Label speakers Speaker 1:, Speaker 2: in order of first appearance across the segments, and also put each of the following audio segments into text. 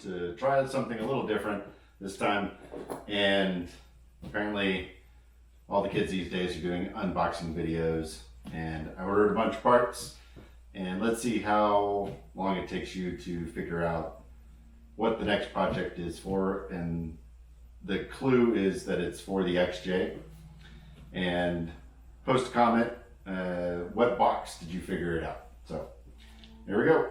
Speaker 1: to try something a little different this time. And apparently all the kids these days are doing unboxing videos. And I ordered a bunch of parts. And let's see how long it takes you to figure out what the next project is for. And the clue is that it's for the XJ. And post a comment, what box did you figure it out? So here we go.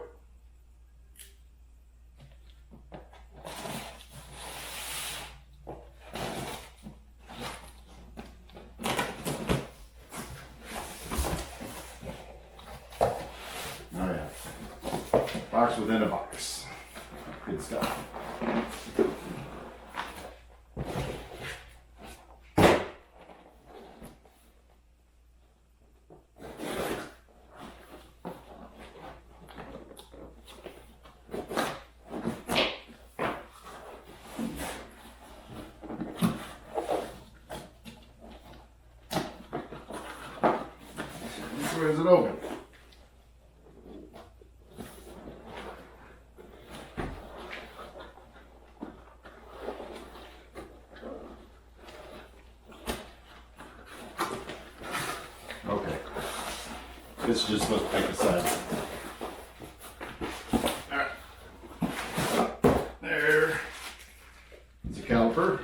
Speaker 1: Oh yeah, box within a box. Good stuff. Where is it open? Okay. This is just supposed to take a side. Alright. There. It's a caliper.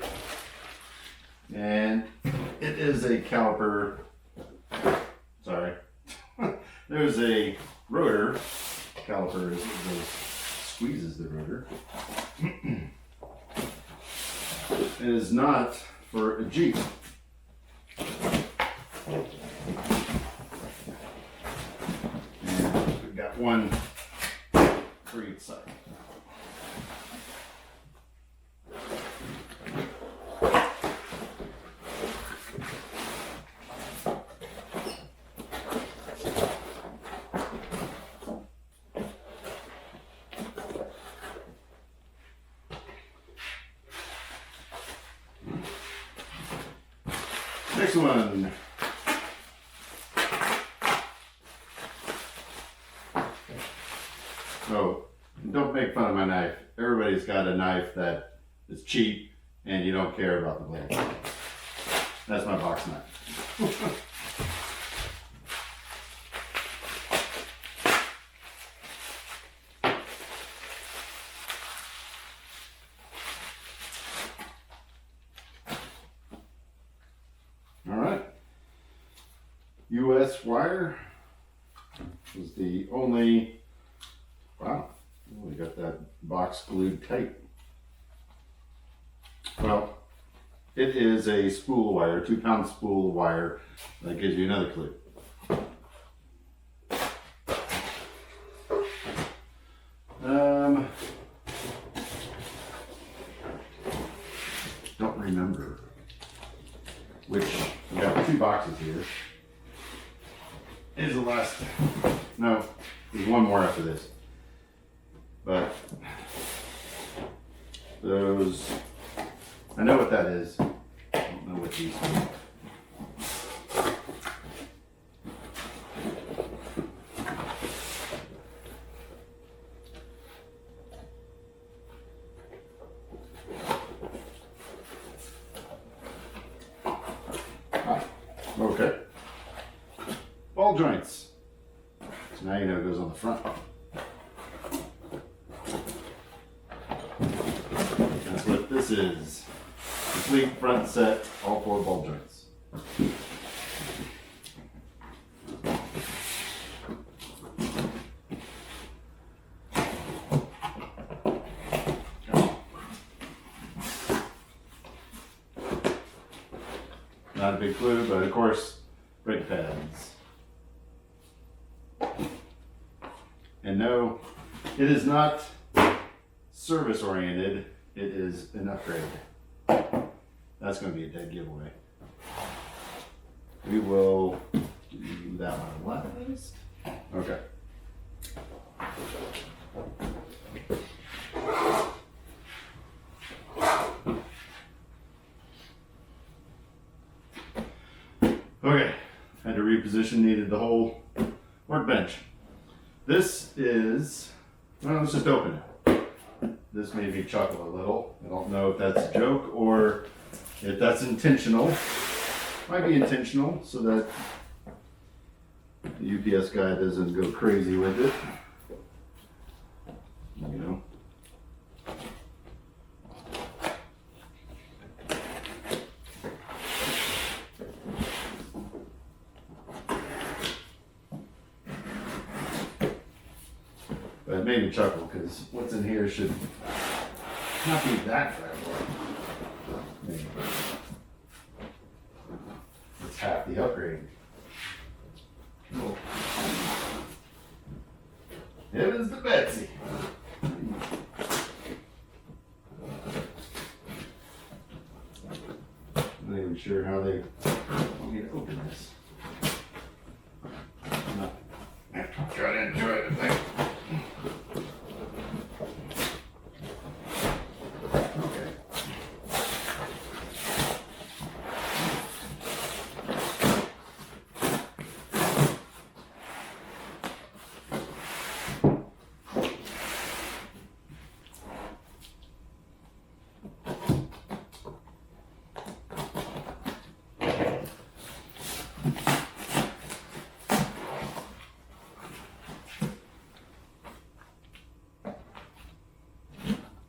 Speaker 1: And it is a caliper. Sorry. There's a rotor. Caliper squeezes the rotor. It is not for a Jeep. And we've got one for each side. Next one. Oh, don't make fun of my knife. Everybody's got a knife that is cheap and you don't care about the blade. That's my box knife. All right. US wire was the only. Wow, we got that box glued tight. Well, it is a spool wire, 2-pound spool wire. That gives you another clue. Don't remember which. We got 2 boxes here. Is the last. No, there's one more after this. But those, I know what that is. I don't know what these are. Okay. Ball joints. So now you know it goes on the front. That's what this is. Complete front set, all 4 ball joints. Not a big clue, but of course, brake pads. And no, it is not service oriented, it is an upgrade. That's going to be a dead giveaway. We will do that one last. Okay. Okay, had to reposition, needed the whole workbench. This is, well, let's just open it. this made me chuckle a little. I don't know if that's a joke or if that's intentional. Might be intentional so that the UPS guy doesn't go crazy with it. You know. But it made me chuckle because what's in here should not be that fragile. Maybe. It's half the upgrade. Cool. Heavens to Betsy. I'm not even sure how they want me to open this. I have to try to enjoy it, I think. Okay.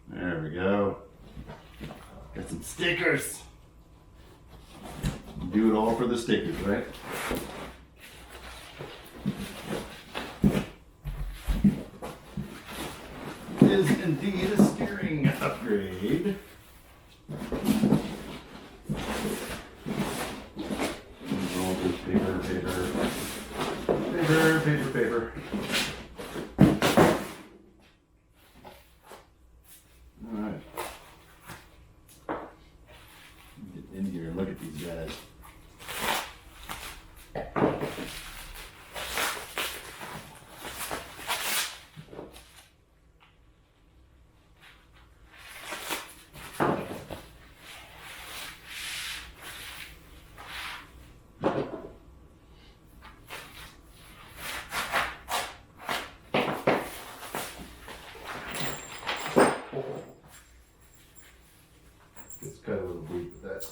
Speaker 1: There we go. Got some stickers. Do it all for the stickers, right? It is indeed a steering upgrade. All this paper, paper. Alright. Get in here and look at these guys. Just cut a little deep with that.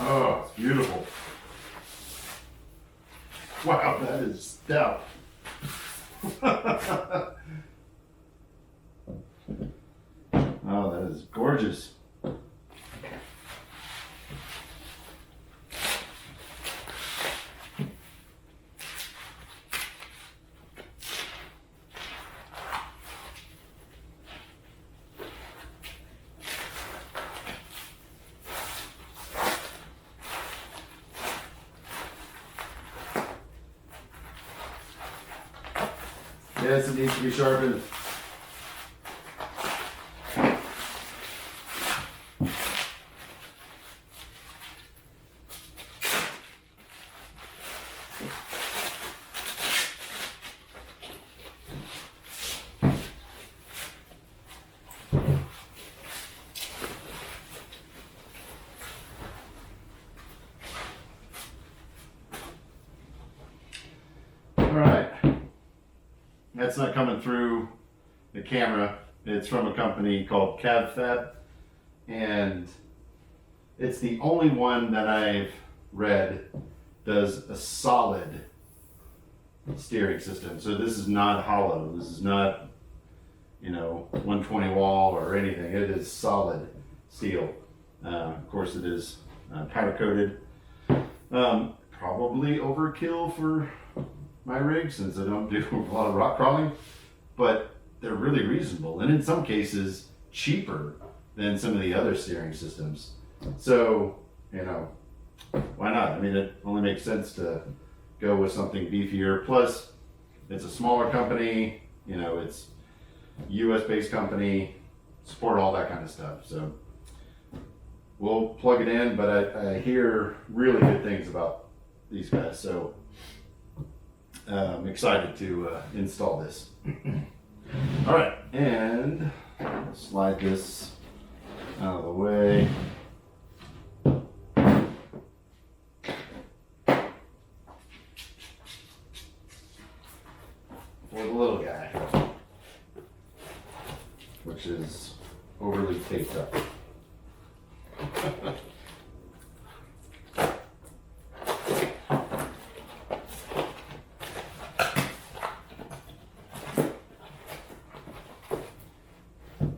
Speaker 1: Oh, it's beautiful. Wow, that is stout. Oh, that is gorgeous. Yes, it needs to be sharpened. All right. That's not coming through the camera. It's from a company called CavFab, and it's the only one that I've read does a solid steering system. So this is not hollow. This is not, 120 wall or anything. It is solid steel. Of course, it is powder coated. Probably overkill for my rig since I don't do a lot of rock crawling, but they're really reasonable and in some cases cheaper than some of the other steering systems. So, why not? I mean, it only makes sense to go with something beefier. Plus, it's a smaller company. You know, it's US based company, support all that kind of stuff. So we'll plug it in, but I hear really good things about these guys. So I'm excited to install this. All right, and slide this out of the way. For the little guy, which is overly taped up.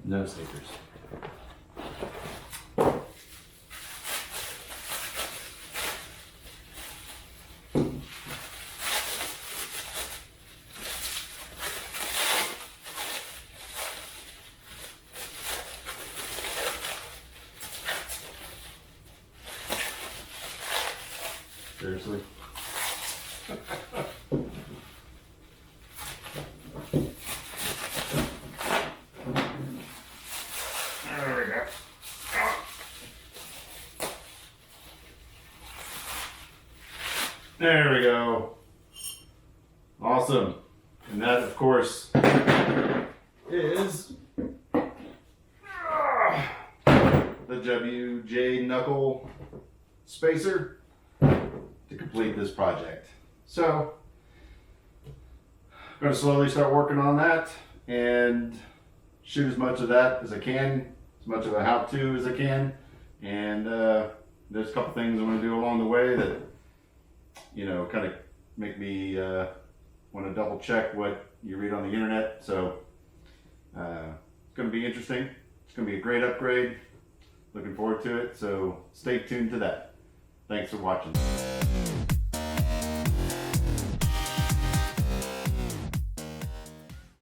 Speaker 1: No stickers. Seriously? There we go. There we go. Awesome. And that, of course, is the WJ knuckle spacer to complete this project. So I'm going to slowly start working on that and shoot as much of that as I can, as much of a how-to as I can. And there's a couple things I'm going to do along the way that, you know, kind of make me want to double check what you read on the internet. So it's going to be interesting. It's going to be a great upgrade. Looking forward to it. So stay tuned to that. Thanks for watching.